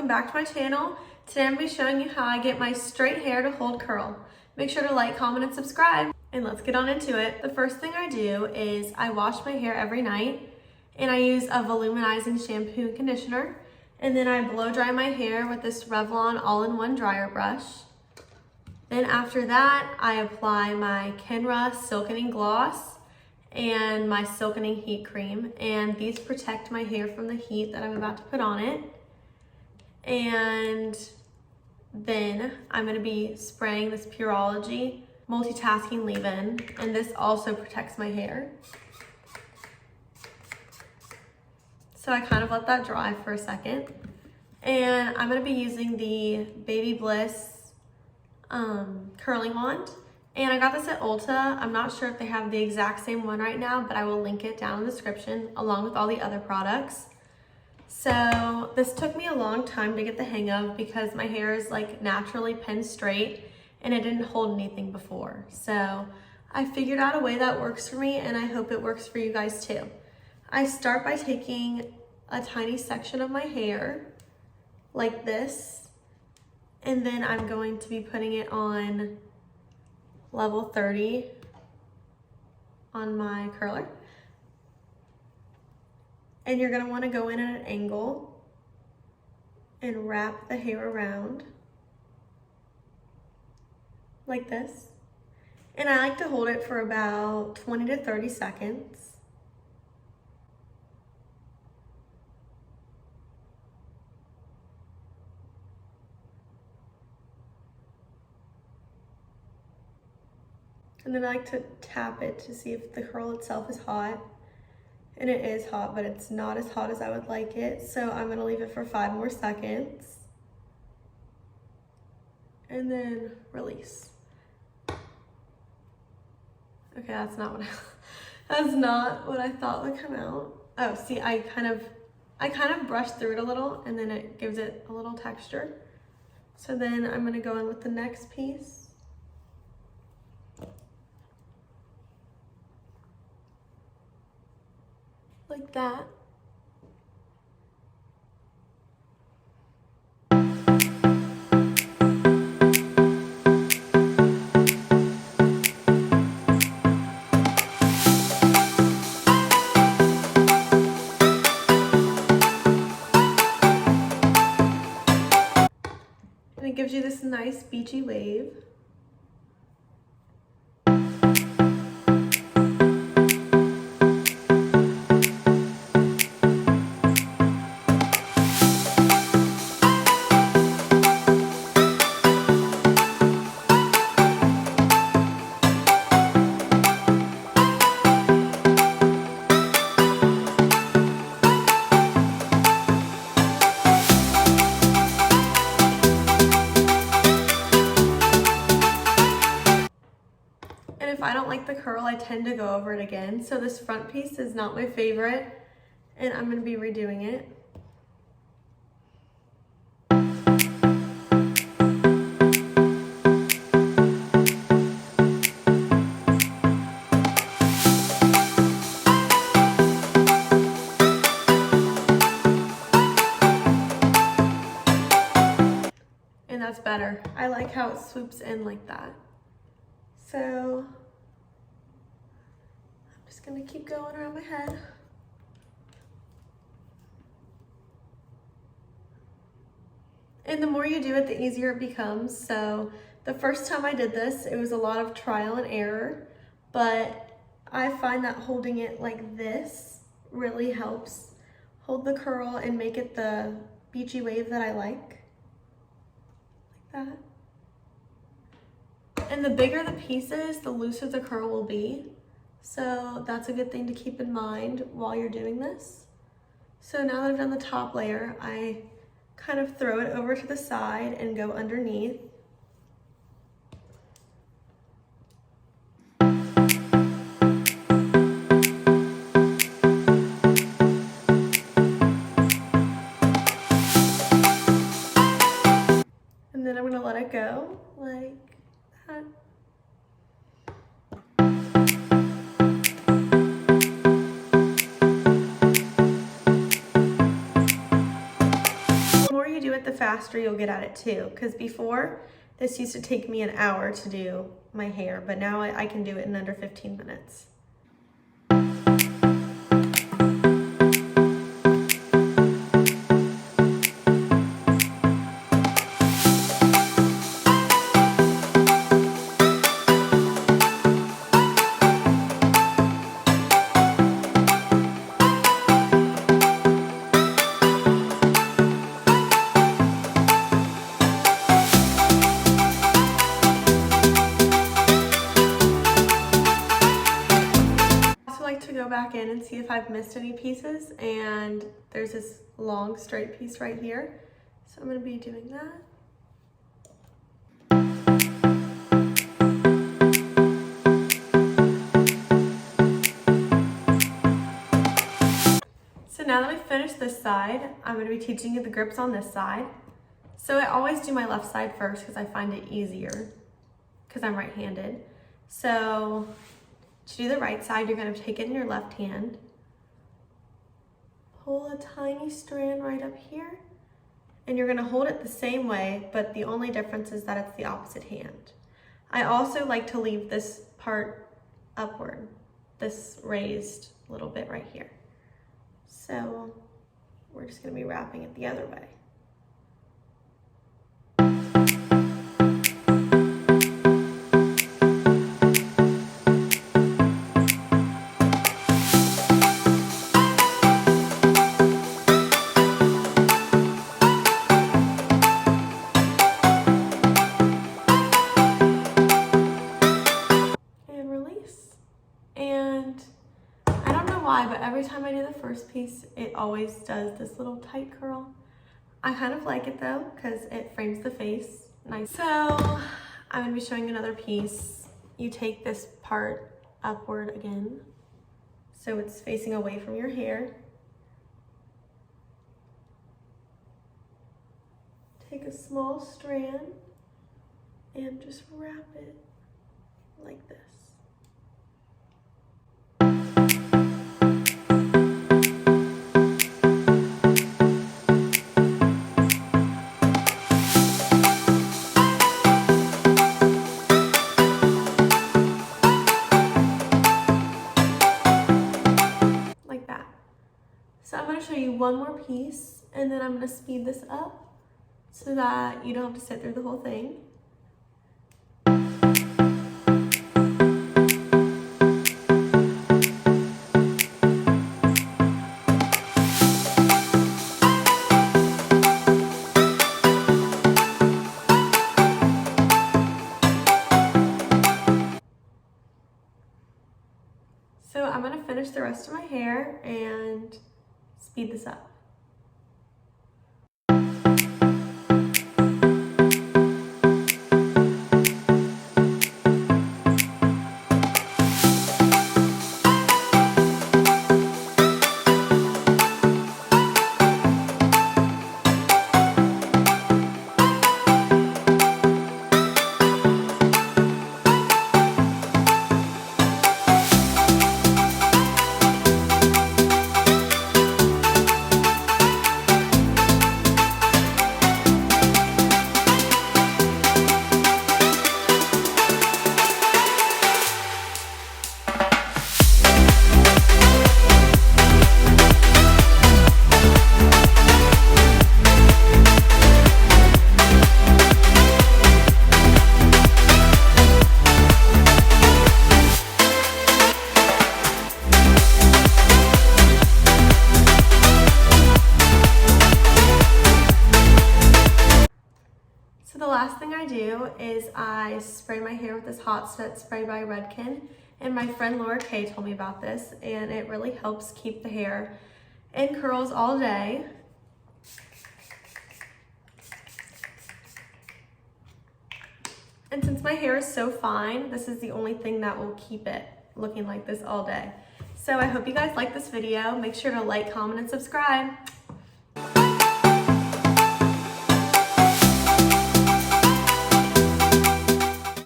back to my channel. Today I'm going to be showing you how I get my straight hair to hold curl. Make sure to like, comment, and subscribe, and let's get on into it. The first thing I do is I wash my hair every night, and I use a volumizing shampoo and conditioner, and then I blow dry my hair with this Revlon all-in-one dryer brush. Then after that, I apply my Kenra Silkening gloss and my Silkening heat cream, and these protect my hair from the heat that I'm about to put on it. And then I'm going to be spraying this Pureology multitasking leave-in, and this also protects my hair. So I kind of let that dry for a second, and I'm going to be using the BabyBliss curling wand, and I got this at Ulta. I'm not sure if they have the exact same one right now, but I will link it down in the description along with all the other products. So this took me a long time to get the hang of because my hair is like naturally pinned straight and it didn't hold anything before. So I figured out a way that works for me, and I hope it works for you guys too. I start by taking a tiny section of my hair like this, and then I'm going to be putting it on level 30 on my curler. And you're gonna wanna go in at an angle and wrap the hair around like this. And I like to hold it for about 20 to 30 seconds. And then I like to tap it to see if the curl itself is hot. And it is hot, but it's not as hot as I would like it. So I'm gonna leave it for 5 more seconds. And then release. Okay, that's not what I thought would come out. Oh, see, I kind of brushed through it a little, and then it gives it a little texture. So then I'm gonna go in with the next piece. Like that. And it gives you this nice beachy wave. And if I don't like the curl, I tend to go over it again. So this front piece is not my favorite, and I'm going to be redoing it. And that's better. I like how it swoops in like that. So I'm just gonna keep going around my head. And the more you do it, the easier it becomes. So the first time I did this, it was a lot of trial and error, but I find that holding it like this really helps hold the curl and make it the beachy wave that I like that. And the bigger the piece is, the looser the curl will be. So that's a good thing to keep in mind while you're doing this. So now that I've done the top layer, I kind of throw it over to the side and go underneath. And then I'm gonna let it go like that. faster you'll get at it too. Because before, this used to take me an hour to do my hair, but now I can do it in under 15 minutes. Back in and see if I've missed any pieces, and there's this long straight piece right here, so I'm going to be doing that. So now that we've finished this side, I'm going to be teaching you the grips on this side. So I always do my left side first because I find it easier because I'm right-handed. So to do the right side, you're going to take it in your left hand, pull a tiny strand right up here, and you're going to hold it the same way, but the only difference is that it's the opposite hand. I also like to leave this part upward, this raised little bit right here. So we're just going to be wrapping it the other way. But every time I do the first piece, it always does this little tight curl. I kind of like it though, because it frames the face nice. So I'm going to be showing another piece. You take this part upward again, so it's facing away from your hair. Take a small strand and just wrap it like this. So I'm going to show you one more piece, and then I'm going to speed this up so that you don't have to sit through the whole thing. So I'm going to finish the rest of my hair and speed this up. So the last thing I do is I spray my hair with this hot set spray by Redken, and my friend Laura Kay told me about this, and it really helps keep the hair in curls all day. And since my hair is so fine, this is the only thing that will keep it looking like this all day. So I hope you guys like this video. Make sure to like, comment, and subscribe.